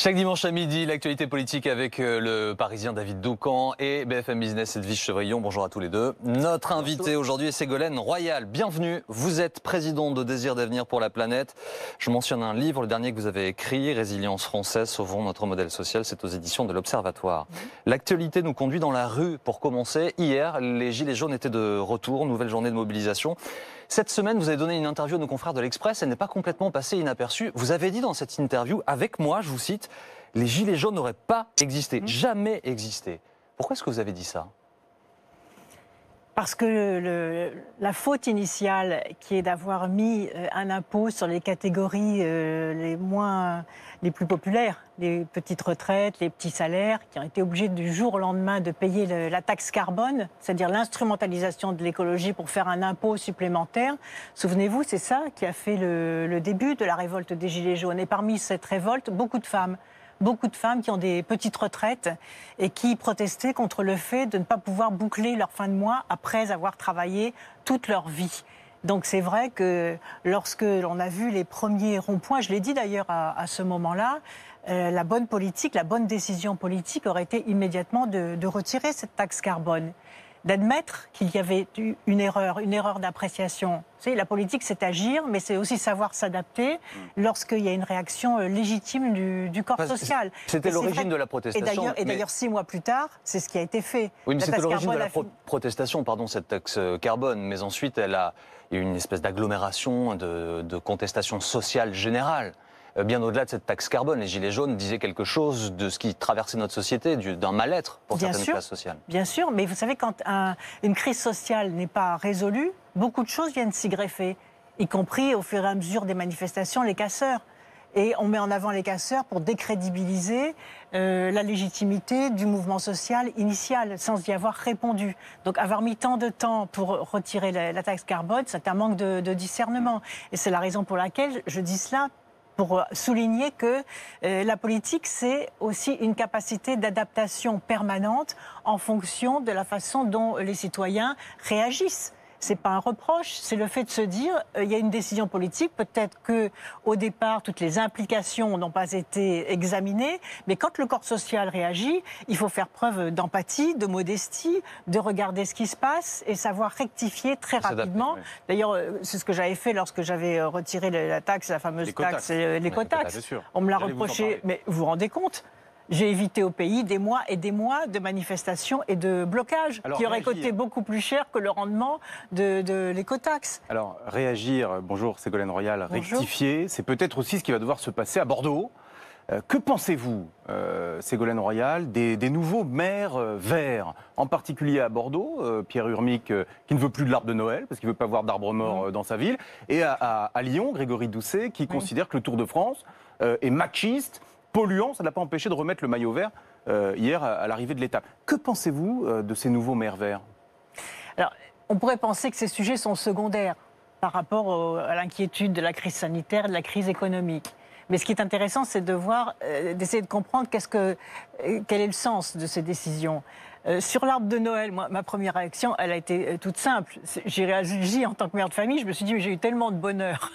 Chaque dimanche à midi, l'actualité politique avec le Parisien David Doucan et BFM Business Edwige Chevrillon. Bonjour à tous les deux. Notre invité aujourd'hui est Ségolène Royal. Bienvenue. Vous êtes présidente de Désir d'avenir pour la planète. Je mentionne un livre, le dernier que vous avez écrit, Résilience française, sauvons notre modèle social. C'est aux éditions de l'Observatoire. L'actualité nous conduit dans la rue. Pour commencer, hier, les Gilets jaunes étaient de retour. Nouvelle journée de mobilisation. Cette semaine, vous avez donné une interview à nos confrères de l'Express. Elle n'est pas complètement passée inaperçue. Vous avez dit dans cette interview, avec moi, je vous cite, les Gilets jaunes n'auraient pas existé, jamais existé. Pourquoi est-ce que vous avez dit ça ? Parce que la faute initiale, qui est d'avoir mis un impôt sur les catégories les plus populaires, les petites retraites, les petits salaires, qui ont été obligés du jour au lendemain de payer la taxe carbone, c'est-à-dire l'instrumentalisation de l'écologie pour faire un impôt supplémentaire. Souvenez-vous, c'est ça qui a fait le début de la révolte des Gilets jaunes. Et parmi cette révolte, beaucoup de femmes qui ont des petites retraites et qui protestaient contre le fait de ne pas pouvoir boucler leur fin de mois après avoir travaillé toute leur vie. Donc c'est vrai que lorsque l'on a vu les premiers ronds-points, je l'ai dit d'ailleurs à ce moment-là, la bonne politique, la bonne décision politique aurait été immédiatement de retirer cette taxe carbone, d'admettre qu'il y avait eu une erreur d'appréciation. Vous savez, la politique, c'est agir, mais c'est aussi savoir s'adapter lorsqu'il y a une réaction légitime du corps social. C'était l'origine de la protestation. Et d'ailleurs, 6 mois plus tard, c'est ce qui a été fait. Oui, mais c'était l'origine de la protestation, cette taxe carbone. Mais ensuite, il y a eu une espèce d'agglomération, de contestation sociale générale. Bien au-delà de cette taxe carbone, les Gilets jaunes disaient quelque chose de ce qui traversait notre société, d'un mal-être pour certaines classes sociales. Bien sûr, mais vous savez, quand une crise sociale n'est pas résolue, beaucoup de choses viennent s'y greffer, y compris au fur et à mesure des manifestations, les casseurs. Et on met en avant les casseurs pour décrédibiliser la légitimité du mouvement social initial, sans y avoir répondu. Donc avoir mis tant de temps pour retirer la taxe carbone, c'est un manque de discernement. Et c'est la raison pour laquelle je dis cela, pour souligner que la politique, c'est aussi une capacité d'adaptation permanente en fonction de la façon dont les citoyens réagissent. Ce n'est pas un reproche, c'est le fait de se dire il y a une décision politique, peut-être qu'au départ, toutes les implications n'ont pas été examinées, mais quand le corps social réagit, il faut faire preuve d'empathie, de modestie, de regarder ce qui se passe et savoir rectifier très rapidement. Oui. D'ailleurs, c'est ce que j'avais fait lorsque j'avais retiré la taxe, la fameuse taxe, l'écotaxe. On me l'a reproché, mais vous vous rendez compte ? J'ai évité au pays des mois et des mois de manifestations et de blocages qui auraient coûté beaucoup plus cher que le rendement de l'écotaxe. Alors, réagir, bonjour Ségolène Royal, rectifier, c'est peut-être aussi ce qui va devoir se passer à Bordeaux. Que pensez-vous, Ségolène Royal, des nouveaux maires verts, en particulier à Bordeaux, Pierre Urmic, qui ne veut plus de l'arbre de Noël, parce qu'il ne veut pas voir d'arbre mort dans sa ville, et à Lyon, Grégory Doucet, qui considère que le Tour de France est machiste, polluant, ça ne l'a pas empêché de remettre le maillot vert hier à l'arrivée de l'étape. Que pensez-vous de ces nouveaux maires verts ? Alors, on pourrait penser que ces sujets sont secondaires par rapport à l'inquiétude de la crise sanitaire et de la crise économique. Mais ce qui est intéressant, c'est de voir, d'essayer de comprendre quel est le sens de ces décisions. Sur l'arbre de Noël, moi, ma première réaction, elle a été toute simple. J'ai réagi en tant que mère de famille, je me suis dit, mais j'ai eu tellement de bonheur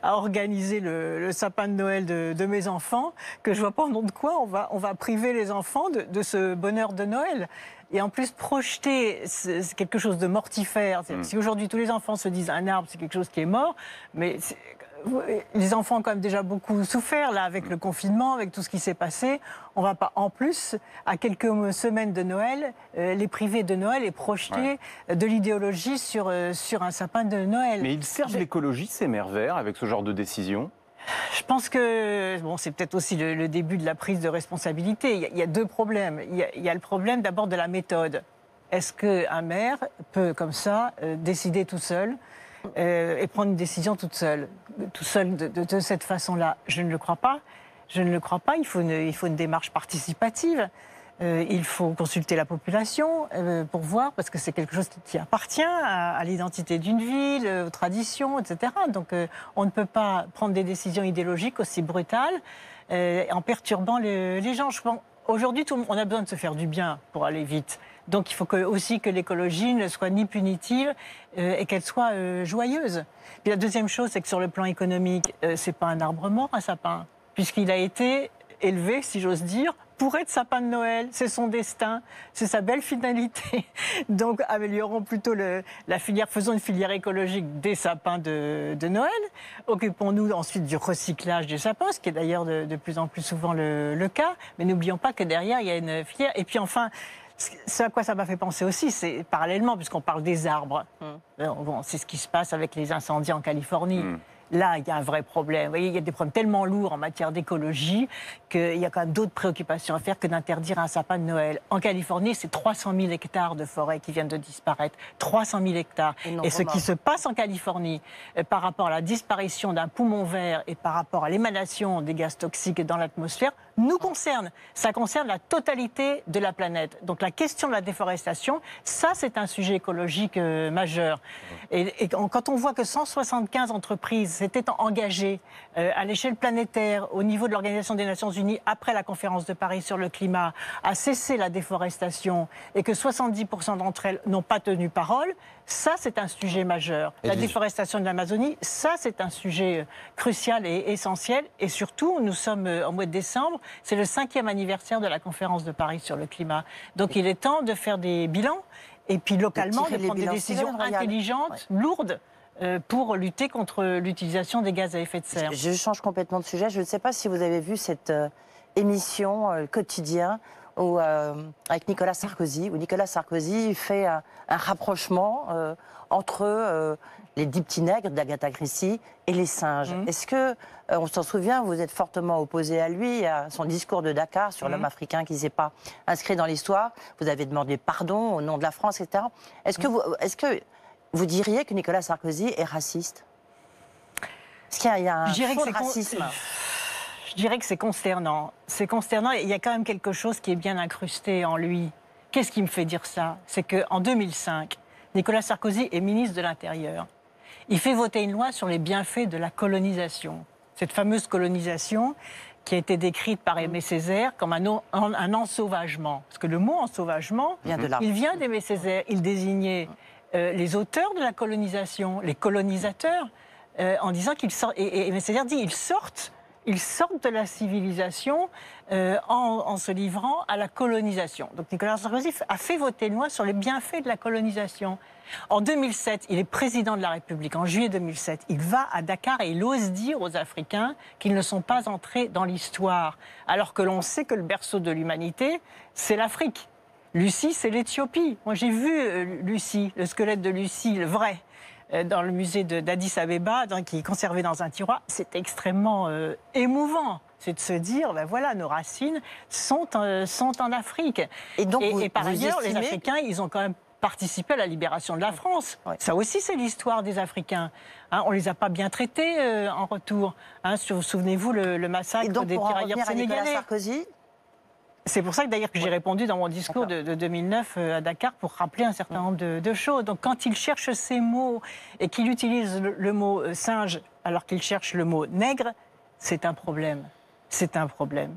à organiser le sapin de Noël de mes enfants que je ne vois pas au nom de quoi on va priver les enfants de ce bonheur de Noël. Et en plus, projeter, c'est quelque chose de mortifère. Si aujourd'hui tous les enfants se disent un arbre, c'est quelque chose qui est mort, mais les enfants ont quand même déjà beaucoup souffert là, avec le confinement, avec tout ce qui s'est passé. On ne va pas, en plus, à quelques semaines de Noël, les priver de Noël et projeter de l'idéologie sur un sapin de Noël. Mais ils servent l'écologie, ces maires verts, avec ce genre de décision ? Je pense que c'est peut-être aussi le début de la prise de responsabilité. Il y a deux problèmes. Il y a le problème d'abord de la méthode. Est-ce qu'un maire peut, comme ça, décider tout seul et prendre une décision tout seul de cette façon-là? Je ne le crois pas. Il faut une démarche participative. Il faut consulter la population pour voir, parce que c'est quelque chose qui appartient à l'identité d'une ville, aux traditions, etc. Donc on ne peut pas prendre des décisions idéologiques aussi brutales en perturbant les gens. Aujourd'hui, on a besoin de se faire du bien pour aller vite. Donc il faut aussi que l'écologie ne soit ni punitive et qu'elle soit joyeuse. Puis la deuxième chose, c'est que sur le plan économique, c'est pas un arbre mort, un sapin, puisqu'il a été élevé, si j'ose dire, pour être sapin de Noël. C'est son destin, c'est sa belle finalité. Donc améliorons plutôt la filière, faisons une filière écologique des sapins de Noël. Occupons-nous ensuite du recyclage des sapins, ce qui est d'ailleurs de plus en plus souvent le cas. Mais n'oublions pas que derrière, il y a une filière. Et puis enfin, ce à quoi ça m'a fait penser aussi, c'est parallèlement, puisqu'on parle des arbres. Bon, c'est ce qui se passe avec les incendies en Californie. Là, il y a un vrai problème. Vous voyez, il y a des problèmes tellement lourds en matière d'écologie qu'il y a quand même d'autres préoccupations à faire que d'interdire un sapin de Noël. En Californie, c'est 300 000 hectares de forêt qui viennent de disparaître. 300 000 hectares. Et ce qui se passe en Californie par rapport à la disparition d'un poumon vert et par rapport à l'émanation des gaz toxiques dans l'atmosphère nous concerne. Ça concerne la totalité de la planète. Donc la question de la déforestation, ça c'est un sujet écologique majeur. Et quand on voit que 175 entreprises s'étaient engagées à l'échelle planétaire, au niveau de l'Organisation des Nations Unies, après la conférence de Paris sur le climat, à cesser la déforestation et que 70% d'entre elles n'ont pas tenu parole, ça c'est un sujet majeur. La déforestation de l'Amazonie, ça c'est un sujet crucial et essentiel. Et surtout, nous sommes en mois de décembre, c'est le 5e anniversaire de la conférence de Paris sur le climat. Donc il est temps de faire des bilans et puis localement de prendre des décisions intelligentes, lourdes, pour lutter contre l'utilisation des gaz à effet de serre. Je change complètement de sujet. Je ne sais pas si vous avez vu cette émission quotidien avec Nicolas Sarkozy, où Nicolas Sarkozy fait un rapprochement entre les 10 petits nègres d'Agatha Christie et les singes. Est-ce que, on s'en souvient, vous êtes fortement opposé à lui, à son discours de Dakar sur l'homme africain qui ne s'est pas inscrit dans l'histoire. Vous avez demandé pardon au nom de la France, etc. Est-ce que vous diriez que Nicolas Sarkozy est raciste? Est-ce qu'il y a un fond de racisme? Je dirais que c'est consternant. C'est consternant et il y a quand même quelque chose qui est bien incrusté en lui. Qu'est-ce qui me fait dire ça? C'est qu'en 2005, Nicolas Sarkozy est ministre de l'Intérieur. Il fait voter une loi sur les bienfaits de la colonisation. Cette fameuse colonisation qui a été décrite par Aimé Césaire comme un ensauvagement. Parce que le mot ensauvagement, il vient d'Aimé Césaire. Il désignait les auteurs de la colonisation, les colonisateurs, en disant qu'ils sortent, et Aimé Césaire dit ils sortent de la civilisation en se livrant à la colonisation. Donc Nicolas Sarkozy a fait voter une loi sur les bienfaits de la colonisation. En 2007, il est président de la République. En juillet 2007, il va à Dakar et il ose dire aux Africains qu'ils ne sont pas entrés dans l'histoire, alors que l'on sait que le berceau de l'humanité, c'est l'Afrique. Lucie, c'est l'Éthiopie. Moi, j'ai vu Lucie, le squelette de Lucie, le vrai, dans le musée d'Addis Abeba, qui est conservé dans un tiroir. C'est extrêmement émouvant. C'est de se dire, ben voilà, nos racines sont en Afrique. Et, donc, et par ailleurs, les Africains, ils ont quand même participé à la libération de la France. Ouais. Ça aussi, c'est l'histoire des Africains. On ne les a pas bien traités en retour. Souvenez-vous le massacre des tirailleurs sénégalais. C'est pour ça que d'ailleurs que j'ai répondu dans mon discours de 2009 à Dakar pour rappeler un certain nombre de choses. Donc quand il cherche ces mots et qu'il utilise le mot singe alors qu'il cherche le mot nègre, c'est un problème. C'est un problème.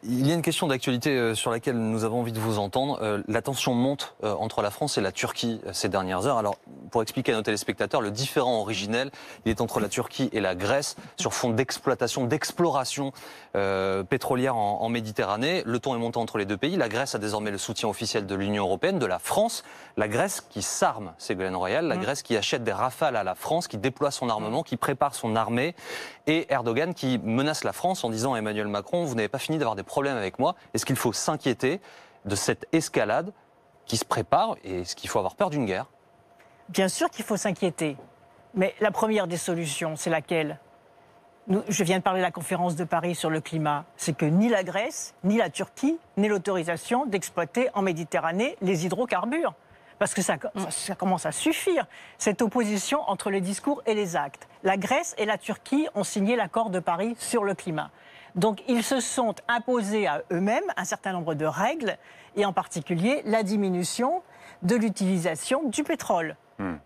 Il y a une question d'actualité sur laquelle nous avons envie de vous entendre. La tension monte entre la France et la Turquie ces dernières heures. Alors, pour expliquer à nos téléspectateurs, le différend originel, il est entre la Turquie et la Grèce sur fond d'exploitation, d'exploration pétrolière en Méditerranée. Le ton est monté entre les deux pays. La Grèce a désormais le soutien officiel de l'Union européenne, de la France. La Grèce qui s'arme, Ségolène Royal. La Grèce qui achète des rafales à la France, qui déploie son armement, qui prépare son armée. Et Erdogan qui menace la France en disant à Emmanuel Macron, vous n'avez pas fini d'avoir des problèmes avec moi. Est-ce qu'il faut s'inquiéter de cette escalade qui se prépare et est-ce qu'il faut avoir peur d'une guerre? Bien sûr qu'il faut s'inquiéter. Mais la première des solutions, c'est laquelle? Je viens de parler de la conférence de Paris sur le climat. C'est que ni la Grèce, ni la Turquie n'aient l'autorisation d'exploiter en Méditerranée les hydrocarbures. Parce que ça commence à suffire, cette opposition entre les discours et les actes. La Grèce et la Turquie ont signé l'accord de Paris sur le climat. Donc ils se sont imposés à eux-mêmes un certain nombre de règles, et en particulier la diminution de l'utilisation du pétrole.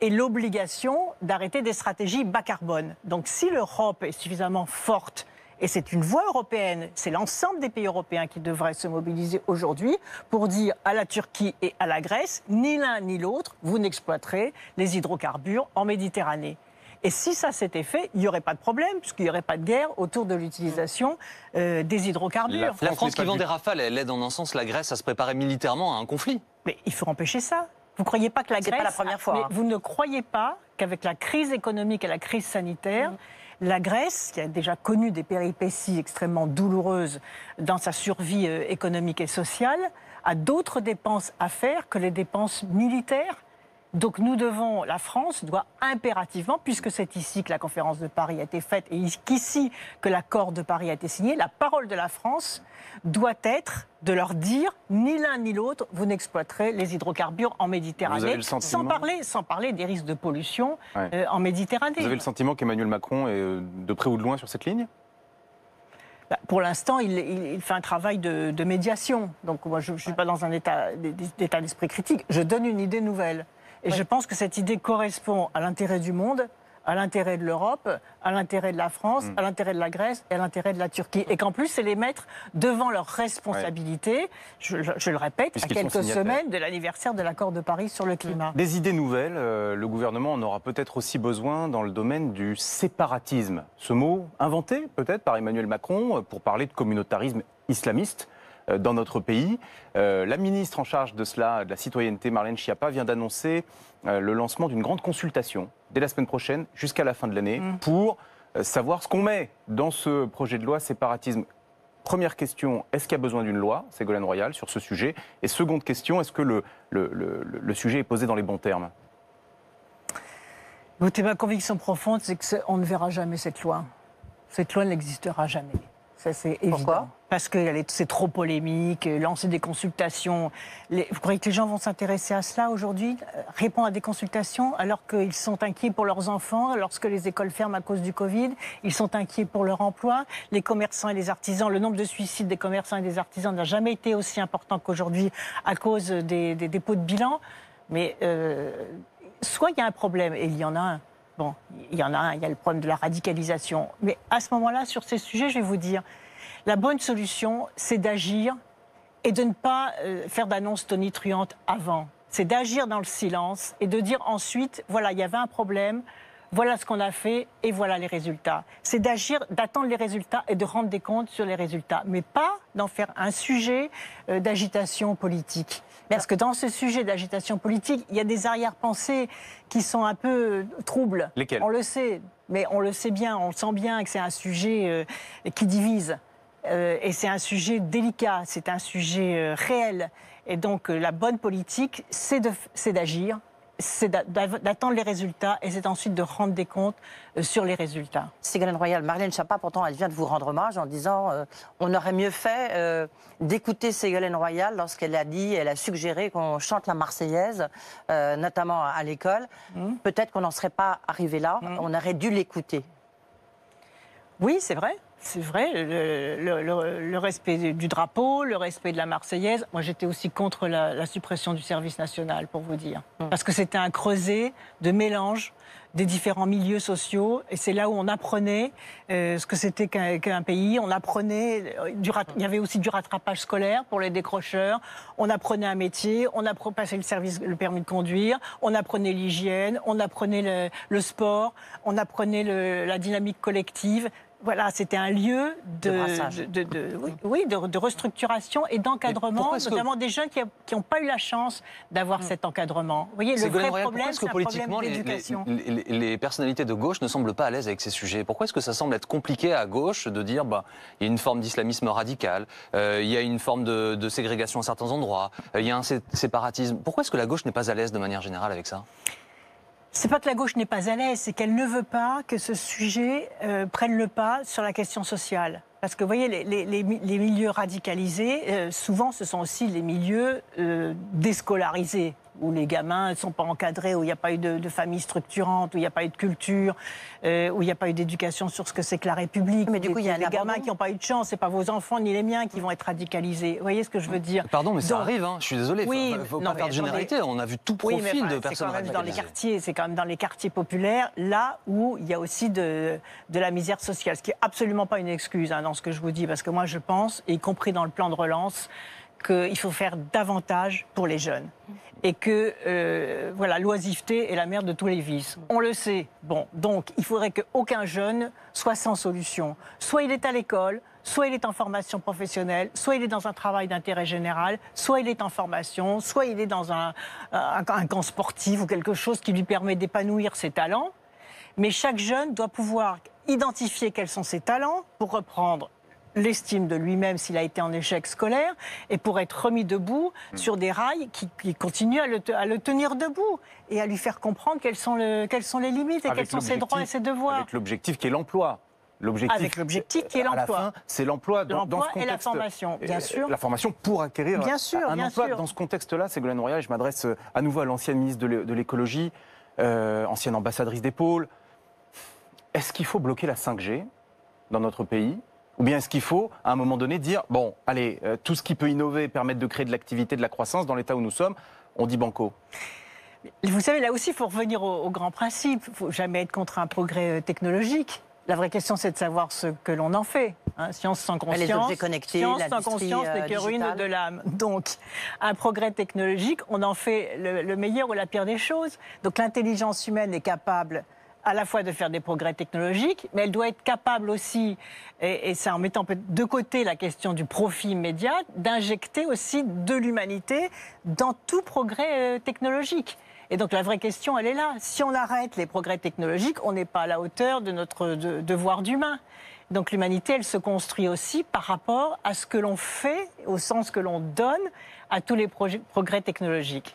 Et l'obligation d'arrêter des stratégies bas carbone. Donc si l'Europe est suffisamment forte, et c'est une voie européenne, c'est l'ensemble des pays européens qui devraient se mobiliser aujourd'hui pour dire à la Turquie et à la Grèce, ni l'un ni l'autre, vous n'exploiterez les hydrocarbures en Méditerranée. Et si ça s'était fait, il n'y aurait pas de problème, puisqu'il n'y aurait pas de guerre autour de l'utilisation des hydrocarbures. La France qui vend des rafales, elle aide en un sens la Grèce à se préparer militairement à un conflit. Mais il faut empêcher ça. Vous ne croyez pas que la Grèce... C'est pas la première fois. Mais vous ne croyez pas qu'avec la crise économique et la crise sanitaire, la Grèce, qui a déjà connu des péripéties extrêmement douloureuses dans sa survie économique et sociale, a d'autres dépenses à faire que les dépenses militaires. Donc nous devons, la France doit impérativement, puisque c'est ici que la conférence de Paris a été faite et qu'ici que l'accord de Paris a été signé, la parole de la France doit être de leur dire ni l'un ni l'autre, vous n'exploiterez les hydrocarbures en Méditerranée, sans parler des risques de pollution en Méditerranée. Vous avez le sentiment qu'Emmanuel Macron est de près ou de loin sur cette ligne ? Pour l'instant, il fait un travail de médiation. Donc moi, je ne suis pas dans un état d'esprit critique. Je donne une idée nouvelle. Et je pense que cette idée correspond à l'intérêt du monde, à l'intérêt de l'Europe, à l'intérêt de la France, à l'intérêt de la Grèce et à l'intérêt de la Turquie. Et qu'en plus, c'est les mettre devant leurs responsabilités, je le répète, à quelques semaines de l'anniversaire de l'accord de Paris sur le climat. Des idées nouvelles, le gouvernement en aura peut-être aussi besoin dans le domaine du séparatisme. Ce mot inventé peut-être par Emmanuel Macron pour parler de communautarisme islamiste dans notre pays. La ministre en charge de cela, de la citoyenneté, Marlène Schiappa, vient d'annoncer le lancement d'une grande consultation dès la semaine prochaine jusqu'à la fin de l'année pour savoir ce qu'on met dans ce projet de loi séparatisme. Première question, est-ce qu'il y a besoin d'une loi, Ségolène Royal, sur ce sujet? Et seconde question, est-ce que le sujet est posé dans les bons termes? Écoutez, ma conviction profonde, c'est qu'on ne verra jamais cette loi. Cette loi n'existera jamais. Ça, c'est évident. Pourquoi? Parce que c'est trop polémique, lancer des consultations. Vous croyez que les gens vont s'intéresser à cela aujourd'hui? Répondre à des consultations alors qu'ils sont inquiets pour leurs enfants, lorsque les écoles ferment à cause du Covid, ils sont inquiets pour leur emploi. Les commerçants et les artisans, le nombre de suicides des commerçants et des artisans n'a jamais été aussi important qu'aujourd'hui à cause des dépôts de bilan. Mais soit il y a un problème, et il y en a un. Bon, il y en a un, il y a le problème de la radicalisation. Mais à ce moment-là, sur ces sujets, je vais vous dire, la bonne solution, c'est d'agir et de ne pas faire d'annonces tonitruantes avant. C'est d'agir dans le silence et de dire ensuite, voilà, il y avait un problème, voilà ce qu'on a fait et voilà les résultats. C'est d'agir, d'attendre les résultats et de rendre des comptes sur les résultats, mais pas d'en faire un sujet d'agitation politique. Parce que dans ce sujet d'agitation politique, il y a des arrière-pensées qui sont un peu troubles. Lesquelles? On le sait, mais on le sait bien, on le sent bien que c'est un sujet qui divise. Et c'est un sujet délicat, c'est un sujet réel. Et donc la bonne politique, c'est d'agir, c'est d'attendre les résultats et c'est ensuite de rendre des comptes sur les résultats. Ségolène Royal, Marlène Schiappa, pourtant, elle vient de vous rendre hommage en disant on aurait mieux fait d'écouter Ségolène Royal lorsqu'elle a suggéré qu'on chante la Marseillaise, notamment à l'école. Peut-être qu'on n'en serait pas arrivé là, on aurait dû l'écouter. Oui, c'est vrai. C'est vrai, le respect du drapeau, le respect de la Marseillaise. Moi, j'étais aussi contre la suppression du service national, pour vous dire. Parce que c'était un creuset de mélange des différents milieux sociaux. Et c'est là où on apprenait ce que c'était qu'un pays. On apprenait, il y avait aussi du rattrapage scolaire pour les décrocheurs. On apprenait un métier, on passait le permis de conduire, on apprenait l'hygiène, on apprenait le sport, on apprenait la dynamique collective. Voilà, c'était un lieu de restructuration et d'encadrement, notamment des jeunes qui n'ont pas eu la chance d'avoir cet encadrement. Vous voyez, le vrai problème, c'est un problème d'éducation. Les personnalités de gauche ne semblent pas à l'aise avec ces sujets. Pourquoi est-ce que ça semble être compliqué à gauche de dire il y a une forme d'islamisme radical, il y a une forme de ségrégation à certains endroits, il y a un séparatisme. Pourquoi est-ce que la gauche n'est pas à l'aise de manière générale avec ça? C'est pas que la gauche n'est pas à l'aise, c'est qu'elle ne veut pas que ce sujet prenne le pas sur la question sociale. Parce que vous voyez, les milieux radicalisés, souvent ce sont aussi les milieux déscolarisés. où les gamins ne sont pas encadrés, où il n'y a pas eu de famille structurante, où il n'y a pas eu de culture, où il n'y a pas eu d'éducation sur ce que c'est que la République. Mais du coup, il y a des gamins qui n'ont pas eu de chance, c'est pas vos enfants ni les miens qui vont être radicalisés. Vous voyez ce que je veux dire? Pardon, mais ça arrive, hein, je suis désolé, oui, il ne faut pas faire de généralité, on a vu tout profil de personnes radicalisées. C'est quand même dans les quartiers populaires, là où il y a aussi de la misère sociale, ce qui n'est absolument pas une excuse dans ce que je vous dis, parce que moi je pense, y compris dans le plan de relance, qu'il faut faire davantage pour les jeunes. Et que l'oisiveté est la mère de tous les vices. On le sait. Bon, donc il faudrait qu'aucun jeune soit sans solution. Soit il est à l'école, soit il est en formation professionnelle, soit il est dans un travail d'intérêt général, soit il est en formation, soit il est dans un camp sportif ou quelque chose qui lui permet d'épanouir ses talents. Mais chaque jeune doit pouvoir identifier quels sont ses talents pour reprendre l'estime de lui-même s'il a été en échec scolaire et pour être remis debout sur des rails qui continuent à le tenir debout et à lui faire comprendre quelles sont les limites et quels sont ses droits et ses devoirs. Avec l'objectif qui est l'emploi. Avec l'objectif qui est l'emploi. À la fin, c'est l'emploi dans ce contexte. Et la formation, bien sûr. La formation pour acquérir un emploi. Dans ce contexte-là, Ségolène Royal, je m'adresse à nouveau à l'ancienne ministre de l'écologie, ancienne ambassadrice des pôles. Est-ce qu'il faut bloquer la 5G dans notre pays ? Ou bien est-ce qu'il faut, à un moment donné, dire, bon, allez, tout ce qui peut innover, permettre de créer de l'activité, de la croissance, dans l'état où nous sommes, on dit banco. Vous savez, là aussi, il faut revenir au grand principe. Il ne faut jamais être contre un progrès technologique. La vraie question, c'est de savoir ce que l'on en fait. Hein, science sans conscience. Les objets connectés, science sans conscience n'est que ruine de l'âme. Donc, un progrès technologique, on en fait le meilleur ou la pire des choses. Donc, l'intelligence humaine est capable à la fois de faire des progrès technologiques, mais elle doit être capable aussi, et c'est en mettant de côté la question du profit immédiat, d'injecter aussi de l'humanité dans tout progrès technologique. Et donc la vraie question, elle est là. Si on arrête les progrès technologiques, on n'est pas à la hauteur de notre devoir d'humain. Donc l'humanité, elle se construit aussi par rapport à ce que l'on fait, au sens que l'on donne à tous les progrès technologiques.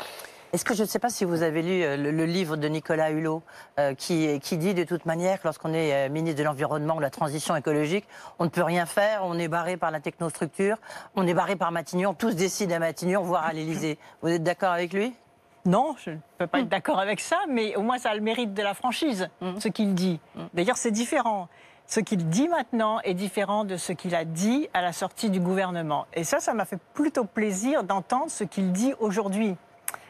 Est-ce que je ne sais pas si vous avez lu le livre de Nicolas Hulot qui dit de toute manière que lorsqu'on est ministre de l'Environnement ou de la Transition écologique, on ne peut rien faire, on est barré par la technostructure, on est barré par Matignon, tous décident à Matignon, voire à l'Élysée. Vous êtes d'accord avec lui ? Non, je ne peux pas être d'accord avec ça, mais au moins ça a le mérite de la franchise, ce qu'il dit. D'ailleurs, c'est différent. Ce qu'il dit maintenant est différent de ce qu'il a dit à la sortie du gouvernement. Et ça m'a fait plutôt plaisir d'entendre ce qu'il dit aujourd'hui.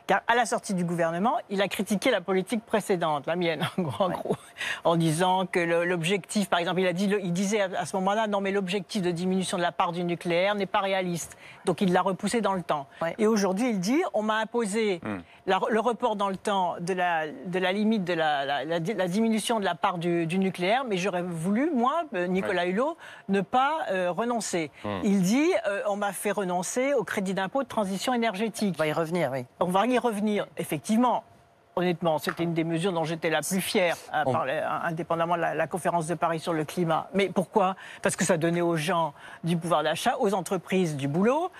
Car à la sortie du gouvernement, il a critiqué la politique précédente, la mienne, en gros, en disant que l'objectif, par exemple, il disait à ce moment-là, non mais l'objectif de diminution de la part du nucléaire n'est pas réaliste. Donc il l'a repoussé dans le temps. Ouais. Et aujourd'hui, il dit, on m'a imposé le report dans le temps de la limite de la diminution de la part du nucléaire, mais j'aurais voulu, moi, Nicolas Hulot, ne pas renoncer. Il dit, on m'a fait renoncer au crédit d'impôt de transition énergétique. On va y revenir, oui. On va y revenir, effectivement. Honnêtement, c'était une des mesures dont j'étais la plus fière, indépendamment de la conférence de Paris sur le climat. Mais pourquoi ? Parce que ça donnait aux gens du pouvoir d'achat, aux entreprises du boulot,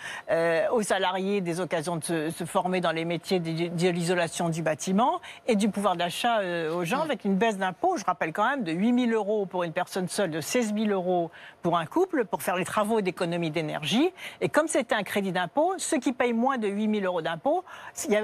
aux salariés des occasions de se former dans les métiers de l'isolation du bâtiment, et du pouvoir d'achat aux gens avec une baisse d'impôt, je rappelle quand même, de 8 000 € pour une personne seule, de 16 000 € pour un couple, pour faire les travaux d'économie d'énergie. Et comme c'était un crédit d'impôt, ceux qui payent moins de 8 000 € d'impôt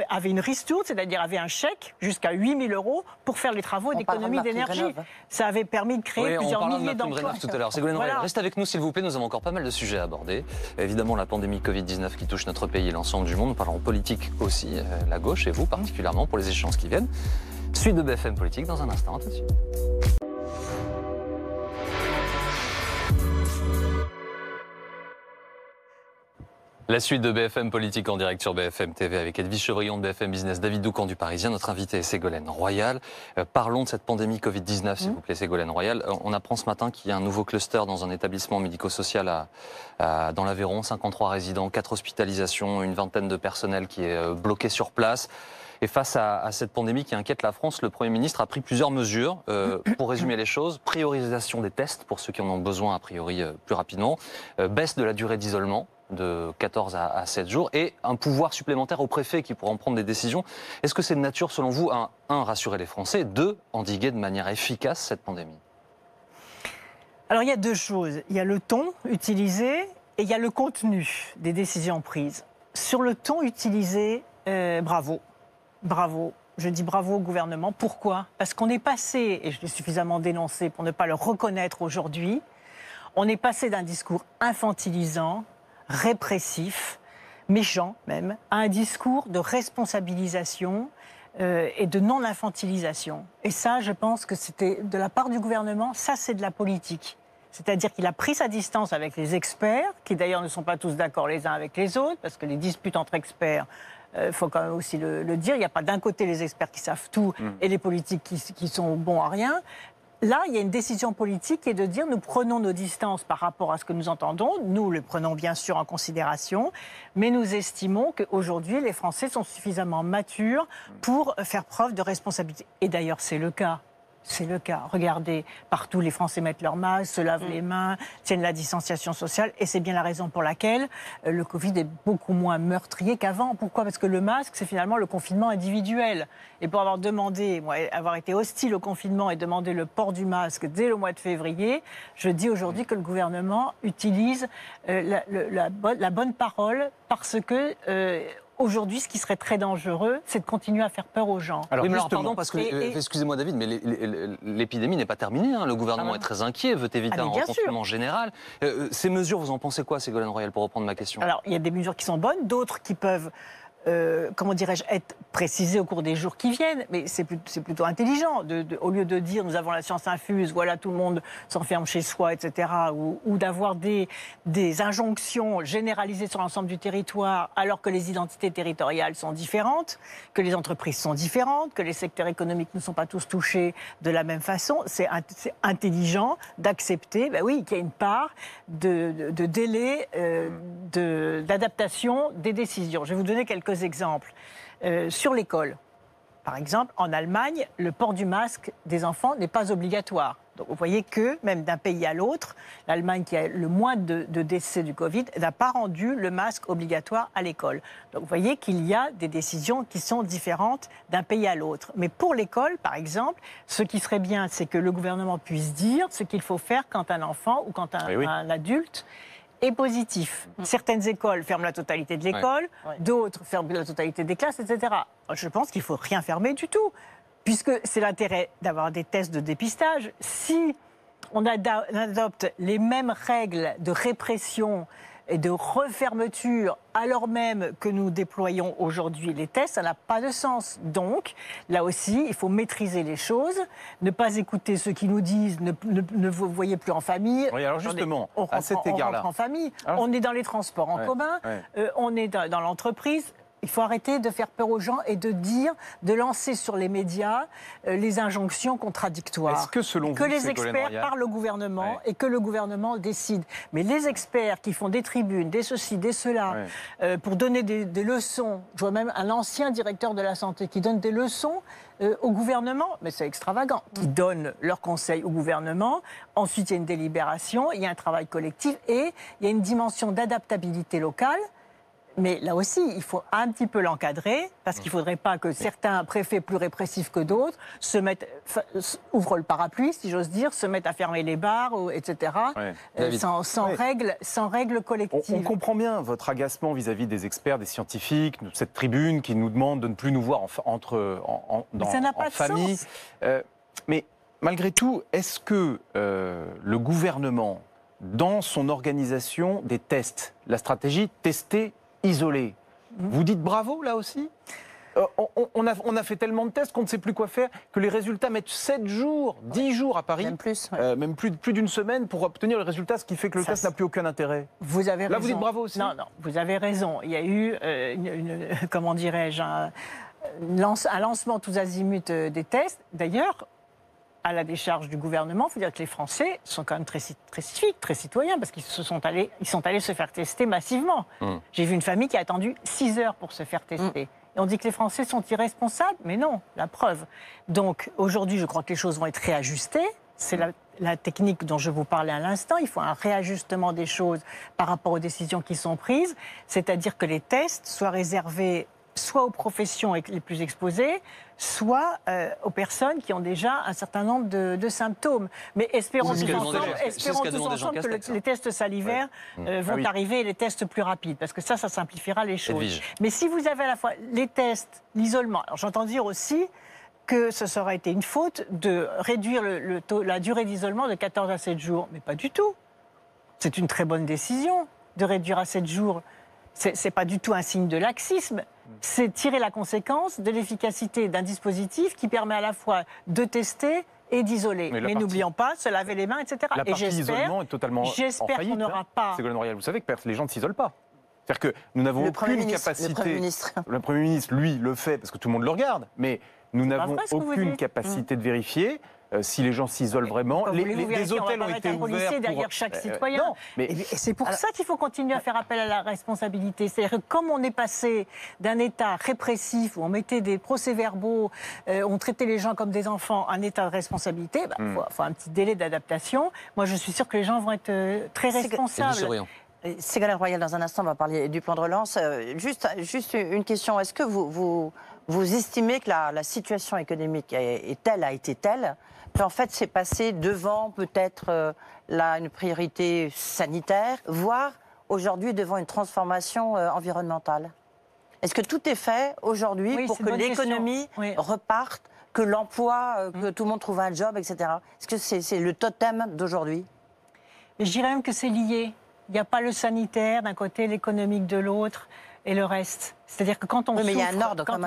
avaient une ristourne, c'est-à-dire avaient un chèque jusqu'à 8 000 € pour faire les travaux d'économie d'énergie. Ça avait permis de créer plusieurs milliers d'emplois. Tout à l'heure. Ségolène Royal, reste avec nous s'il vous plaît, nous avons encore pas mal de sujets à aborder. Évidemment la pandémie Covid-19 qui touche notre pays et l'ensemble du monde. Nous parlerons politique aussi, la gauche et vous particulièrement pour les échéances qui viennent. Suite de BFM Politique dans un instant, à tout de suite. La suite de BFM Politique en direct sur BFM TV avec Edwige Chevrillon de BFM Business, David Doucan du Parisien. Notre invité est Ségolène Royal. Parlons de cette pandémie Covid-19, s'il vous plaît, Ségolène Royal. On apprend ce matin qu'il y a un nouveau cluster dans un établissement médico-social dans l'Aveyron. 53 résidents, 4 hospitalisations, une vingtaine de personnel qui est bloqué sur place. Et face à cette pandémie qui inquiète la France, le Premier ministre a pris plusieurs mesures. Pour résumer les choses, priorisation des tests pour ceux qui en ont besoin a priori plus rapidement, baisse de la durée d'isolement de 14 à 7 jours et un pouvoir supplémentaire au préfet qui pourra en prendre des décisions. Est-ce que c'est de nature, selon vous, un, rassurer les Français, 2, endiguer de manière efficace cette pandémie ? Alors il y a deux choses. Il y a le ton utilisé et il y a le contenu des décisions prises. Sur le ton utilisé, bravo. bravo. Je dis bravo au gouvernement. Pourquoi? Parce qu'on est passé, et je l'ai suffisamment dénoncé pour ne pas le reconnaître aujourd'hui, on est passé d'un discours infantilisant, répressif, méchant même, à un discours de responsabilisation et de non-infantilisation. Et ça, je pense que c'était de la part du gouvernement, ça c'est de la politique. C'est-à-dire qu'il a pris sa distance avec les experts, qui d'ailleurs ne sont pas tous d'accord les uns avec les autres, parce que les disputes entre experts, il faut quand même aussi le dire, il n'y a pas d'un côté les experts qui savent tout et les politiques qui sont bons à rien. Là, il y a une décision politique qui est de dire nous prenons nos distances par rapport à ce que nous entendons. Nous le prenons bien sûr en considération, mais nous estimons qu'aujourd'hui, les Français sont suffisamment matures pour faire preuve de responsabilité. Et d'ailleurs, c'est le cas. C'est le cas. Regardez, partout, les Français mettent leur masque, se lavent les mains, tiennent la distanciation sociale. Et c'est bien la raison pour laquelle le Covid est beaucoup moins meurtrier qu'avant. Pourquoi? Parce que le masque, c'est finalement le confinement individuel. Et pour avoir demandé, moi, avoir été hostile au confinement et demander le port du masque dès le mois de février, je dis aujourd'hui que le gouvernement utilise la bonne parole parce que... Aujourd'hui, ce qui serait très dangereux, c'est de continuer à faire peur aux gens. Alors, oui, mais alors pardon, parce que, excusez-moi David, mais l'épidémie n'est pas terminée. Hein. Le gouvernement est très inquiet, veut éviter un reconfinement général. Ces mesures, vous en pensez quoi, Ségolène Royal, pour reprendre ma question? Alors, il y a des mesures qui sont bonnes, d'autres qui peuvent... comment dirais-je, être précisé au cours des jours qui viennent, mais c'est plutôt intelligent, au lieu de dire nous avons la science infuse, voilà tout le monde s'enferme chez soi, etc., ou d'avoir des injonctions généralisées sur l'ensemble du territoire, alors que les identités territoriales sont différentes, que les entreprises sont différentes, que les secteurs économiques ne sont pas tous touchés de la même façon. C'est intelligent d'accepter, ben oui, qu'il y a une part de délai d'adaptation des décisions. Je vais vous donner quelques exemples. Sur l'école, par exemple, en Allemagne, le port du masque des enfants n'est pas obligatoire. Donc vous voyez que, même d'un pays à l'autre, l'Allemagne qui a le moins de décès du Covid n'a pas rendu le masque obligatoire à l'école. Donc vous voyez qu'il y a des décisions qui sont différentes d'un pays à l'autre. Mais pour l'école, par exemple, ce qui serait bien, c'est que le gouvernement puisse dire ce qu'il faut faire quand un enfant ou quand un adulte est positif. Certaines écoles ferment la totalité de l'école, d'autres ferment la totalité des classes, etc. Je pense qu'il ne faut rien fermer du tout, puisque c'est l'intérêt d'avoir des tests de dépistage. Si on adopte les mêmes règles de répression et de refermeture, alors même que nous déployons aujourd'hui les tests, ça n'a pas de sens. Donc, là aussi, il faut maîtriser les choses, ne pas écouter ceux qui nous disent ne vous voyez plus en famille. Oui, alors justement, à cet égard-là. On rentre en famille, on est dans les transports en commun, on est dans l'entreprise. Il faut arrêter de faire peur aux gens et de lancer sur les médias les injonctions contradictoires. Est-ce que selon vous, les experts parlent au gouvernement et que le gouvernement décide. Mais les experts qui font des tribunes, des ceci, des cela, pour donner des leçons, je vois même un ancien directeur de la santé qui donne des leçons au gouvernement, mais c'est extravagant, qui donnent leurs conseils au gouvernement. Ensuite, il y a une délibération, il y a un travail collectif et il y a une dimension d'adaptabilité locale. Mais là aussi, il faut un petit peu l'encadrer, parce qu'il ne faudrait pas que certains préfets plus répressifs que d'autres ouvrent le parapluie, si j'ose dire, se mettent à fermer les bars, etc., sans règles collectives. On comprend bien votre agacement vis-à-vis des experts, des scientifiques, de cette tribune qui nous demande de ne plus nous voir en famille. Mais malgré tout, est-ce que le gouvernement, dans son organisation des tests, la stratégie tester, isolé. Vous dites bravo, là aussi? On a fait tellement de tests qu'on ne sait plus quoi faire, que les résultats mettent 7 jours, 10 jours à Paris, même plus d'une semaine pour obtenir le résultat, ce qui fait que le test n'a plus aucun intérêt. Vous avez raison. Là, vous dites bravo aussi? Non, vous avez raison. Il y a eu, comment dirais-je, un lancement tous azimuts des tests. D'ailleurs, à la décharge du gouvernement, il faut dire que les Français sont quand même très civiques, très citoyens, parce qu'ils sont allés se faire tester massivement. J'ai vu une famille qui a attendu 6 heures pour se faire tester. Et on dit que les Français sont irresponsables, mais non, la preuve. Donc aujourd'hui, je crois que les choses vont être réajustées. C'est la technique dont je vous parlais à l'instant. Il faut un réajustement des choses par rapport aux décisions qui sont prises, c'est-à-dire que les tests soient réservés soit aux professions les plus exposées, soit aux personnes qui ont déjà un certain nombre de symptômes. Mais espérons tous ensemble que les tests salivaires vont arriver et les tests plus rapides, parce que ça simplifiera les choses. Edwige. Mais si vous avez à la fois les tests, l'isolement, alors j'entends dire aussi que ce serait été une faute de réduire la durée d'isolement de 14 à 7 jours. Mais pas du tout. C'est une très bonne décision de réduire à 7 jours. C'est pas du tout un signe de laxisme. C'est tirer la conséquence de l'efficacité d'un dispositif qui permet à la fois de tester et d'isoler. Mais n'oublions pas, se laver les mains, etc. La partie isolement est totalement en faillite. Qu'on n'aura pas... Ségolène Royal, vous savez que les gens ne s'isolent pas. C'est-à-dire que nous n'avons aucune capacité... Le Premier ministre, lui, le fait parce que tout le monde le regarde, mais nous n'avons aucune capacité de vérifier si les gens s'isolent vraiment. Les hôtels ont été ouverts derrière chaque citoyen. Et c'est pour ça qu'il faut continuer à faire appel à la responsabilité. C'est-à-dire que comme on est passé d'un État répressif où on mettait des procès-verbaux, on traitait les gens comme des enfants, un État de responsabilité, faut un petit délai d'adaptation. Moi, je suis sûre que les gens vont être très responsables. Ségolène Royal, dans un instant, on va parler du plan de relance. Juste une question. Est-ce que vous estimez que la situation économique a été telle qu'en fait, c'est passé devant peut-être une priorité sanitaire, voire aujourd'hui devant une transformation environnementale? Est-ce que tout est fait aujourd'hui pour que l'économie reparte, que l'emploi, que tout le monde trouve un job, etc. Est-ce que c'est le totem d'aujourd'hui? Je dirais même que c'est lié. Il n'y a pas le sanitaire d'un côté, l'économique de l'autre et le reste. C'est-à-dire que quand on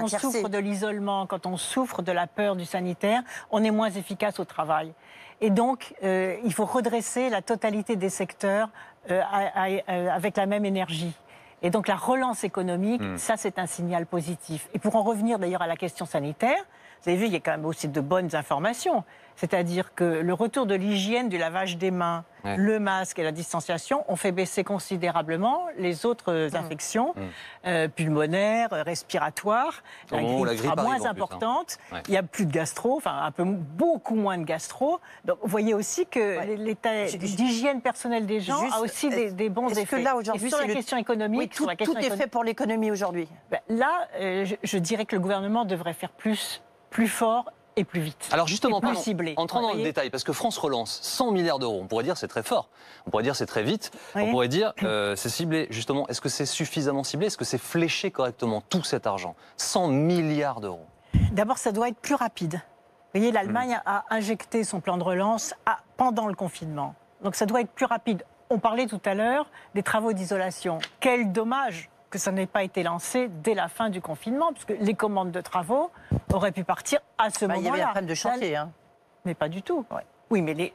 souffre de l'isolement, quand on souffre de la peur du sanitaire, on est moins efficace au travail. Et donc, il faut redresser la totalité des secteurs avec la même énergie. Et donc la relance économique, ça c'est un signal positif. Et pour en revenir d'ailleurs à la question sanitaire, vous avez vu, il y a quand même aussi de bonnes informations. C'est-à-dire que le retour de l'hygiène, du lavage des mains, le masque et la distanciation ont fait baisser considérablement les autres infections pulmonaires, respiratoires. La grippe sera moins importante. Il n'y a plus de gastro, enfin beaucoup moins de gastro. Donc vous voyez aussi que l'état d'hygiène personnelle des gens a aussi des bons effets. Est-ce que là aujourd'hui, sur la question économique, tout est fait pour l'économie aujourd'hui? Là, je dirais que le gouvernement devrait faire plus fort et plus vite. Alors justement, entrons dans le détail, parce que France relance 100 milliards d'euros. On pourrait dire c'est très fort, on pourrait dire c'est très vite, on pourrait dire c'est ciblé. Justement, est-ce que c'est suffisamment ciblé? Est-ce que c'est fléché correctement tout cet argent? 100 milliards d'euros. D'abord, ça doit être plus rapide. Vous voyez, l'Allemagne a injecté son plan de relance pendant le confinement. Donc ça doit être plus rapide. On parlait tout à l'heure des travaux d'isolation. Quel dommage que ça n'ait pas été lancé dès la fin du confinement, puisque les commandes de travaux auraient pu partir à ce moment-là. Il y avait un problème de chantier. Mais pas du tout. Oui, mais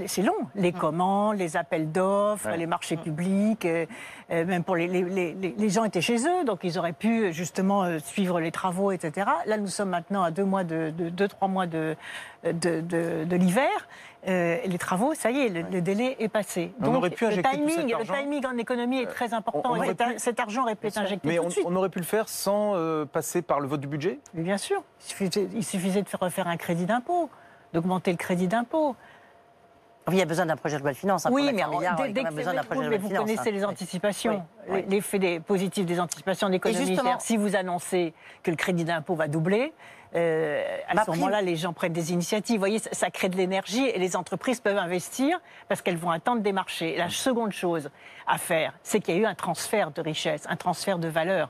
c'est long. Les commandes, les appels d'offres, les marchés publics, même pour les gens étaient chez eux, donc ils auraient pu justement suivre les travaux, etc. Là, nous sommes maintenant à 3 mois de l'hiver. Les travaux, ça y est, le délai est passé. Donc, le timing en économie est très important. Cet argent aurait pu être injecté tout de suite. On aurait pu le faire sans passer par le vote du budget? Mais bien sûr. Il suffisait de refaire un crédit d'impôt, d'augmenter le crédit d'impôt. Il y a besoin d'un projet de loi de finances. Oui, mais vous connaissez les anticipations, l'effet positif des anticipations d'économie. Si vous annoncez que le crédit d'impôt va doubler, à ce moment-là, les gens prennent des initiatives. Vous voyez, ça crée de l'énergie et les entreprises peuvent investir parce qu'elles vont attendre des marchés. Et la seconde chose à faire, c'est qu'il y a eu un transfert de richesse, un transfert de valeur.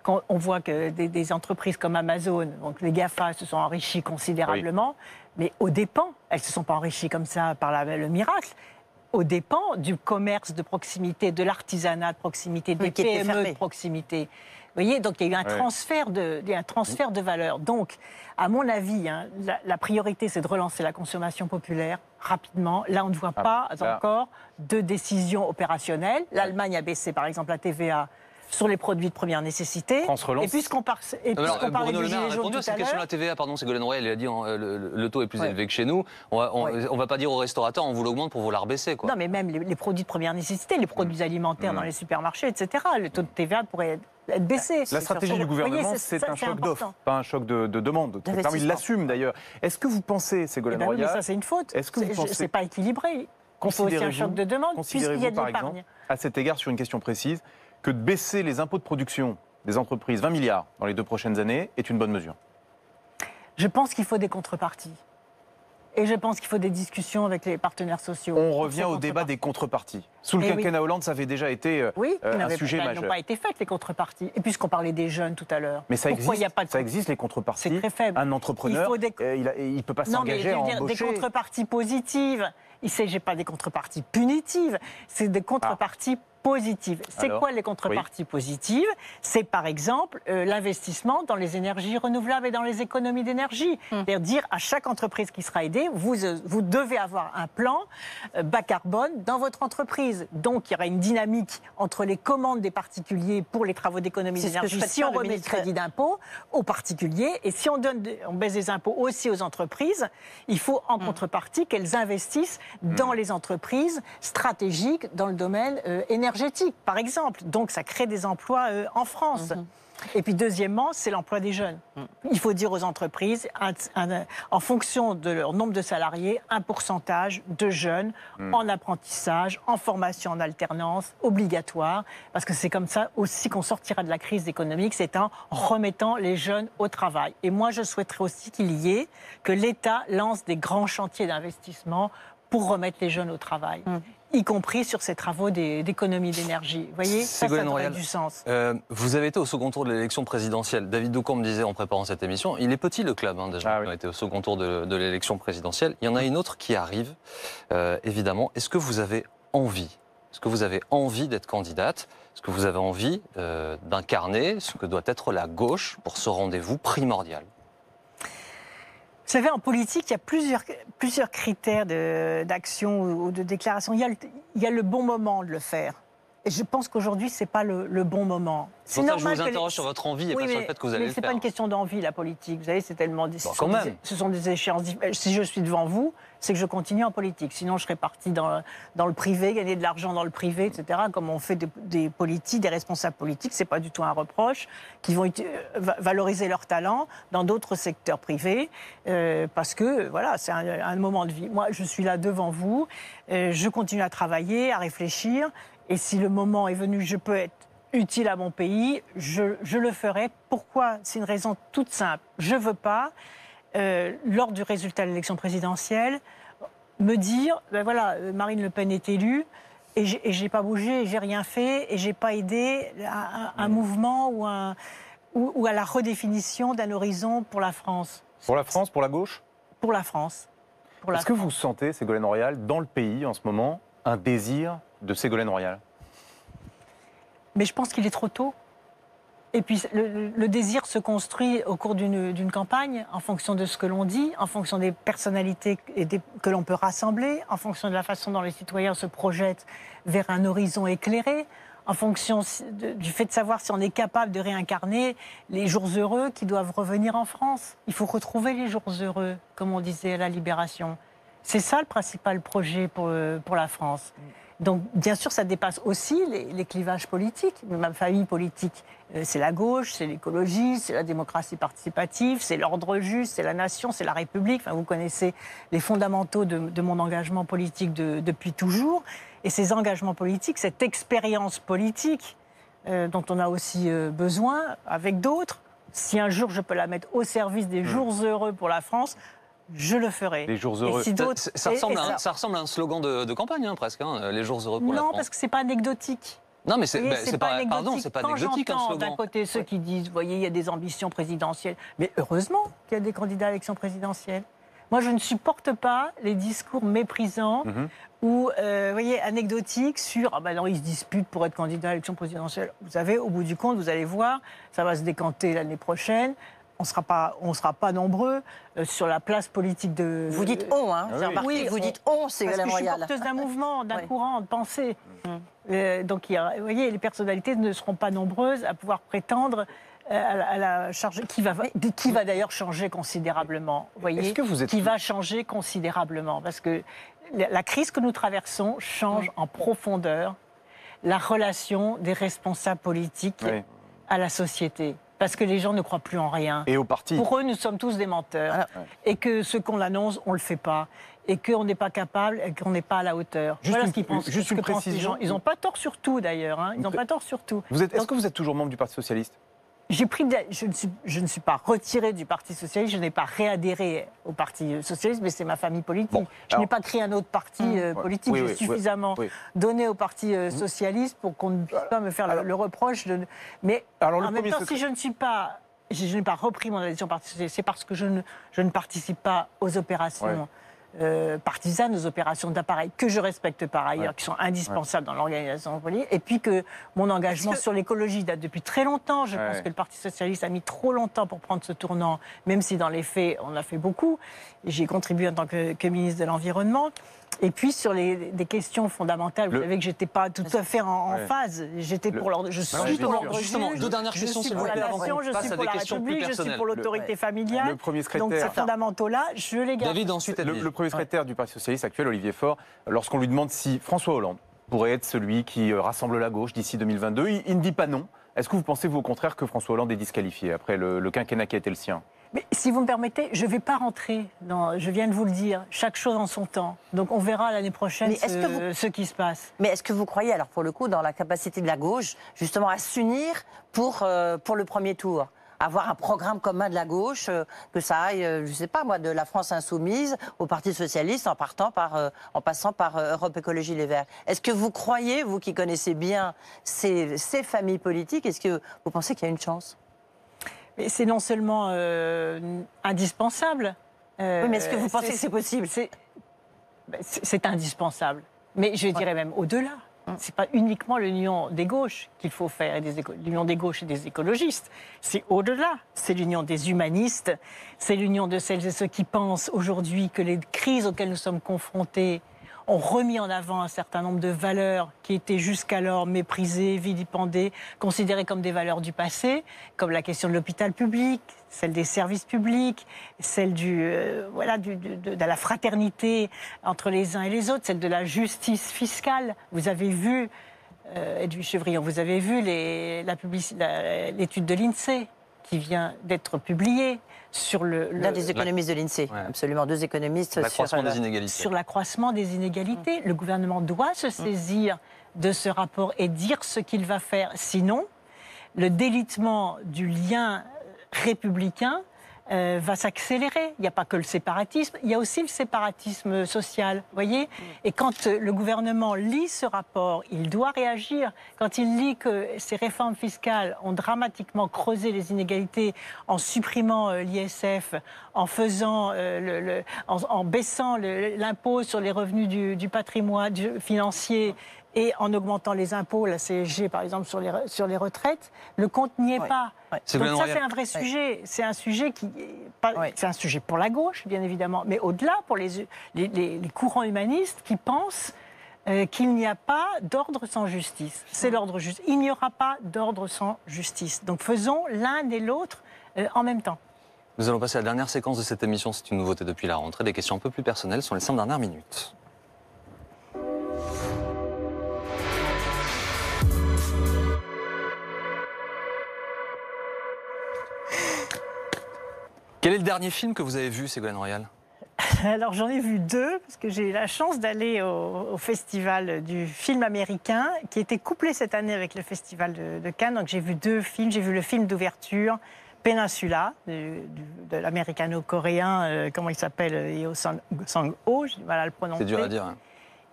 Quand on voit que des entreprises comme Amazon, donc les GAFA, se sont enrichies considérablement, mais aux dépens, elles ne se sont pas enrichies comme ça par le miracle, aux dépens du commerce de proximité, de l'artisanat de proximité, des PME de proximité. Vous voyez, donc il y a eu un transfert de valeur. Donc, à mon avis, la priorité, c'est de relancer la consommation populaire rapidement. Là, on ne voit pas encore de décision opérationnelle. L'Allemagne a baissé, par exemple, la TVA sur les produits de première nécessité. France relance. Et puisqu'on parlait du gilet jaune tout à cette question de la TVA, pardon, Ségolène Royal, il a dit le taux est plus élevé que chez nous. On va pas dire aux restaurateurs on vous l'augmente pour vous la rebaisser, quoi. Non, mais même les produits de première nécessité, les produits alimentaires dans les supermarchés, etc. Le taux de TVA pourrait être baissé. La stratégie du gouvernement, c'est un choc d'offres, pas un choc de demande. Il l'assume d'ailleurs. Est-ce que vous pensez, Ségolène Royal, mais ça c'est une faute. Est-ce que vous pensez, c'est pas équilibré. Il faut aussi un choc de demande puisqu'il y a de l'épargne. À cet égard, sur une question précise, que de baisser les impôts de production des entreprises, 20 milliards dans les 2 prochaines années, est une bonne mesure? Je pense qu'il faut des contreparties. Et je pense qu'il faut des discussions avec les partenaires sociaux. On revient au débat des contreparties. Sous le quinquennat Hollande, ça avait déjà été un sujet majeur. Elles n'ont pas été faites, les contreparties. Et puisqu'on parlait des jeunes tout à l'heure. Mais ça existe, les contreparties. C'est très faible. Un entrepreneur, il ne peut pas s'engager à embaucher. Des contreparties positives. Il ne s'agit pas des contreparties punitives, c'est des contreparties positives. C'est quoi les contreparties positives? C'est par exemple l'investissement dans les énergies renouvelables et dans les économies d'énergie. C'est-à-dire dire à chaque entreprise qui sera aidée, vous devez avoir un plan bas carbone dans votre entreprise. Donc il y aura une dynamique entre les commandes des particuliers pour les travaux d'économie d'énergie. Si on remet le crédit d'impôt aux particuliers et si on baisse les impôts aussi aux entreprises, il faut en contrepartie qu'elles investissent dans les entreprises stratégiques dans le domaine énergétique, par exemple. Donc, ça crée des emplois en France. Et puis, deuxièmement, c'est l'emploi des jeunes. Il faut dire aux entreprises, en fonction de leur nombre de salariés, un pourcentage de jeunes en apprentissage, en formation en alternance, obligatoire, parce que c'est comme ça aussi qu'on sortira de la crise économique, c'est en remettant les jeunes au travail. Et moi, je souhaiterais aussi que l'État lance des grands chantiers d'investissement pour remettre les jeunes au travail, y compris sur ces travaux d'économie d'énergie. Vous voyez, ça aurait du sens. Vous avez été au second tour de l'élection présidentielle. David Doucan me disait en préparant cette émission, il est petit le club déjà, qui a été au second tour de l'élection présidentielle. Il y en a une autre qui arrive, évidemment. Est-ce que vous avez envie d'être candidate? Est-ce que vous avez envie d'incarner ce que doit être la gauche pour ce rendez-vous primordial? Vous savez, en politique, il y a plusieurs critères d'action ou de déclaration. Il y a le bon moment de le faire. Et je pense qu'aujourd'hui, ce n'est pas le bon moment. C'est normal. Je vous interroge sur votre envie et pas sur le fait que vous allez le faire. Mais ce n'est pas une question d'envie, la politique. Vous savez, c'est tellement... Ce sont des échéances... Si je suis devant vous, c'est que je continue en politique. Sinon, je serais parti dans le privé, gagner de l'argent dans le privé, etc. Comme on fait des politiques, des responsables politiques. Ce n'est pas du tout un reproche. Qui vont valoriser leur talent dans d'autres secteurs privés. Parce que, voilà, c'est un moment de vie. Moi, je suis là devant vous. Je continue à travailler, à réfléchir. Et si le moment est venu, je peux être utile à mon pays, je le ferai. Pourquoi? C'est une raison toute simple. Je ne veux pas, lors du résultat de l'élection présidentielle, me dire, ben voilà, Marine Le Pen est élue, et j'ai pas bougé, et j'ai rien fait, et j'ai pas aidé un mouvement ou à la redéfinition d'un horizon pour la France. Pour la France, pour la gauche? Pour la France. Est-ce que vous sentez, Ségolène Royal, dans le pays en ce moment, un désir de Ségolène Royal? Mais je pense qu'il est trop tôt. Et puis le désir se construit au cours d'une campagne, en fonction de ce que l'on dit, en fonction des personnalités que l'on peut rassembler, en fonction de la façon dont les citoyens se projettent vers un horizon éclairé, en fonction du fait de savoir si on est capable de réincarner les jours heureux qui doivent revenir en France. Il faut retrouver les jours heureux, comme on disait à la Libération. C'est ça le principal projet pour la France. Donc, bien sûr, ça dépasse aussi les clivages politiques. Ma famille politique, c'est la gauche, c'est l'écologie, c'est la démocratie participative, c'est l'ordre juste, c'est la nation, c'est la République. Enfin, vous connaissez les fondamentaux de mon engagement politique depuis toujours. Et ces engagements politiques, cette expérience politique dont on a aussi besoin avec d'autres, si un jour je peux la mettre au service des jours heureux pour la France, je le ferai. Les jours heureux. Si ça ressemble à un slogan de campagne, presque, les jours heureux pour la France. Non, parce que c'est pas anecdotique. Non, mais c'est pas anecdotique. Quand j'entends d'un côté ceux qui disent, vous voyez, il y a des ambitions présidentielles. Mais heureusement qu'il y a des candidats à l'élection présidentielle. Moi, je ne supporte pas les discours méprisants ou, vous voyez, anecdotiques sur « Ah ben non, ils se disputent pour être candidat à l'élection présidentielle ». Vous savez, au bout du compte, vous allez voir, ça va se décanter l'année prochaine. On ne sera pas nombreux sur la place politique de... Vous dites « on », hein. Oui, vous dites « on », c'est Ségolène Royal. Parce que je suis porteuse d'un mouvement, d'un courant de pensée. Donc, vous voyez, les personnalités ne seront pas nombreuses à pouvoir prétendre à la charge... Qui va d'ailleurs changer considérablement, vous voyez, qui va changer considérablement. Parce que la crise que nous traversons change en profondeur la relation des responsables politiques à la société. Parce que les gens ne croient plus en rien. Et au parti. Pour eux, nous sommes tous des menteurs. Et que ce qu'on annonce, on ne le fait pas. Et qu'on n'est pas capable, et qu'on n'est pas à la hauteur. Voilà ce qu'ils pensent. Juste une précision. Ils n'ont pas tort sur tout, d'ailleurs. Ils n'ont pas tort sur tout. Est-ce que vous êtes toujours membre du Parti Socialiste ? Je ne suis pas retirée du Parti socialiste, je n'ai pas réadhéré au Parti socialiste, mais c'est ma famille politique. Bon, je n'ai pas créé un autre parti politique. Oui, J'ai suffisamment donné au Parti socialiste pour qu'on ne puisse pas me faire le reproche. Mais en même temps, si je n'ai pas repris mon adhésion au Parti socialiste, c'est parce que je ne participe pas aux opérations partisanes, aux opérations d'appareil que je respecte par ailleurs, qui sont indispensables dans l'organisation politique, et puis que mon engagement sur l'écologie date depuis très longtemps. Je pense que le Parti socialiste a mis trop longtemps pour prendre ce tournant, même si dans les faits, on a fait beaucoup. J'ai contribué en tant que ministre de l'Environnement. Et puis sur des questions fondamentales, vous savez que j'étais pas tout à fait en phase. J'étais pour l'ordre. Je suis pour l'ordre. Justement, deux dernières questions. Je suis pour la nation, je suis pour la République, je suis pour l'autorité familiale. Le premier secrétaire. Donc ces fondamentaux-là, je les garde. David, ensuite, le premier secrétaire du Parti socialiste actuel, Olivier Faure, lorsqu'on lui demande si François Hollande pourrait être celui qui rassemble la gauche d'ici 2022, il ne dit pas non. Est-ce que vous pensez, vous, au contraire, que François Hollande est disqualifié après le quinquennat qui a été le sien ? Mais si vous me permettez, je ne vais pas rentrer dans... Je viens de vous le dire, chaque chose en son temps. Donc on verra l'année prochaine ce qui se passe. Mais est-ce que vous croyez, alors pour le coup, dans la capacité de la gauche, justement à s'unir pour le premier tour ? Avoir un programme commun de la gauche, que ça aille, je ne sais pas moi, de la France insoumise au Parti socialiste en passant par Europe Écologie Les Verts. Est-ce que vous croyez, vous qui connaissez bien ces familles politiques, est-ce que vous pensez qu'il y a une chance ? Mais c'est non seulement indispensable. Oui, mais est-ce que vous pensez que c'est possible ? C'est indispensable. Mais je dirais même au-delà. Ce n'est pas uniquement l'union des gauches qu'il faut faire, l'union des gauches et des écologistes. C'est au-delà. C'est l'union des humanistes. C'est l'union de celles et ceux qui pensent aujourd'hui que les crises auxquelles nous sommes confrontés ont remis en avant un certain nombre de valeurs qui étaient jusqu'alors méprisées, vilipendées, considérées comme des valeurs du passé, comme la question de l'hôpital public, celle des services publics, celle de la fraternité entre les uns et les autres, celle de la justice fiscale. Vous avez vu, Edwige Chevrillon, vous avez vu l'étude de l'INSEE qui vient d'être publiée sur l'un des économistes de l'INSEE, absolument, deux économistes sur l'accroissement des inégalités. Le gouvernement doit se saisir de ce rapport et dire ce qu'il va faire. Sinon, le délitement du lien républicain va s'accélérer. Il n'y a pas que le séparatisme, il y a aussi le séparatisme social, voyez. Et quand le gouvernement lit ce rapport, il doit réagir. Quand il lit que ces réformes fiscales ont dramatiquement creusé les inégalités en supprimant l'ISF, en faisant en baissant l'impôt sur les revenus du patrimoine financier, et en augmentant les impôts, la CSG par exemple sur les retraites, le compte n'y est pas. Donc ça c'est un vrai sujet. C'est un sujet c'est un sujet pour la gauche bien évidemment, mais au-delà pour les courants humanistes qui pensent qu'il n'y a pas d'ordre sans justice. C'est l'ordre juste. Il n'y aura pas d'ordre sans justice. Donc faisons l'un et l'autre en même temps. Nous allons passer à la dernière séquence de cette émission. C'est une nouveauté depuis la rentrée. Des questions un peu plus personnelles sont les 5 dernières minutes. Quel est le dernier film que vous avez vu, Ségolène Royal ? Alors j'en ai vu 2, parce que j'ai eu la chance d'aller au festival du film américain, qui était couplé cette année avec le festival de Cannes. Donc j'ai vu 2 films. J'ai vu le film d'ouverture, Peninsula, de l'américano-coréen, comment il s'appelle, Yeo Sang-ho, j'ai du mal à le prononcer. C'est dur à dire. Hein.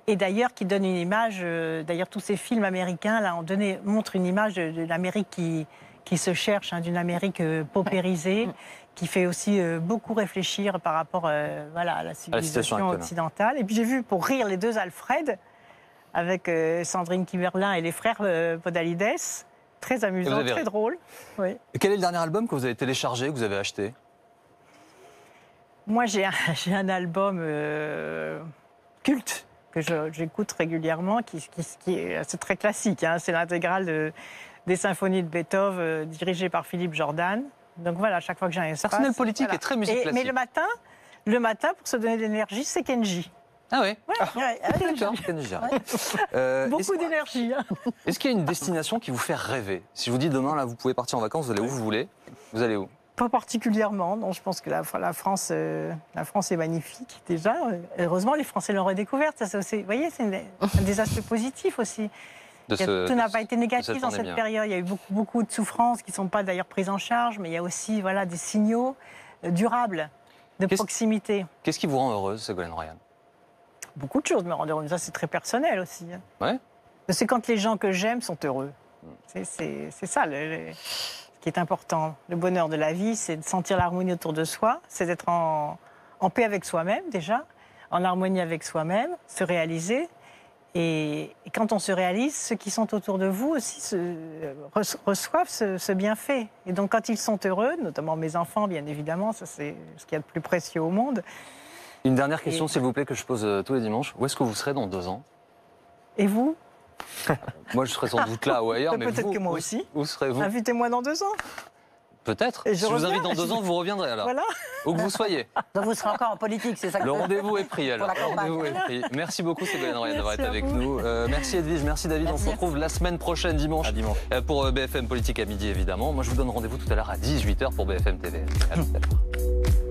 Et d'ailleurs, qui donne une image, d'ailleurs tous ces films américains là, montrent une image de l'Amérique qui se cherche, d'une Amérique paupérisée, qui fait aussi beaucoup réfléchir par rapport à la civilisation occidentale. Et puis j'ai vu, pour rire, les 2 Alfred, avec Sandrine Kiberlin et les frères Podalides. Très amusant, très drôle. Oui. Et quel est le dernier album que vous avez téléchargé, que vous avez acheté ? Moi, j'ai un album culte que j'écoute régulièrement, c'est très classique. C'est l'intégrale des symphonies de Beethoven, dirigée par Philippe Jordan. Donc voilà, chaque fois que j'ai un espace... Personnel politique et très musique classique. Mais le matin, pour se donner de l'énergie, c'est Kenji. Ah oui. Kenji. Beaucoup d'énergie. Est-ce qu'il y a une destination qui vous fait rêver ? Si je vous dis demain, là, vous pouvez partir en vacances, vous allez où vous voulez, vous allez où ? Pas particulièrement, non. Je pense que la France est magnifique déjà. Heureusement, les Français l'ont redécouverte. Ça, c'est aussi, vous voyez, c'est un des aspects positifs aussi. Tout n'a pas été négatif dans cette pandémie. période. Il y a eu beaucoup de souffrances qui ne sont pas d'ailleurs prises en charge, mais il y a aussi des signaux durables de proximité. Qu'est-ce qui vous rend heureuse, Ségolène Royal? Beaucoup de choses me rendent heureuse. Ça, c'est très personnel aussi. Ouais. C'est quand les gens que j'aime sont heureux. C'est ça ce qui est important. Le bonheur de la vie, c'est de sentir l'harmonie autour de soi, c'est d'être en paix avec soi-même déjà, en harmonie avec soi-même, se réaliser. Et quand on se réalise, ceux qui sont autour de vous aussi reçoivent ce bienfait. Et donc quand ils sont heureux, notamment mes enfants, bien évidemment, ça c'est ce qu'il y a de plus précieux au monde. Une dernière question, s'il vous plaît, que je pose tous les dimanches. Où est-ce que vous serez dans 2 ans? Et vous? Moi, je serai sans doute là ou ailleurs, mais peut-être que moi aussi. Où serez-vous? Invitez-moi dans 2 ans. Peut-être. Et Si je vous invite dans 2 ans, vous reviendrez alors. Voilà. Où que vous soyez. Donc vous serez encore en politique, c'est ça que Le rendez-vous est pris alors. Pour la Le campagne. rendez-vous est pris. Merci beaucoup Ségolène Royal d'avoir été Merci à avec vous. nous. Merci Edwige, merci David. Merci. On se retrouve la semaine prochaine dimanche, À dimanche. Pour BFM Politique à midi évidemment. Moi je vous donne rendez-vous tout à l'heure à 18h pour BFM TV. À tout à l'heure.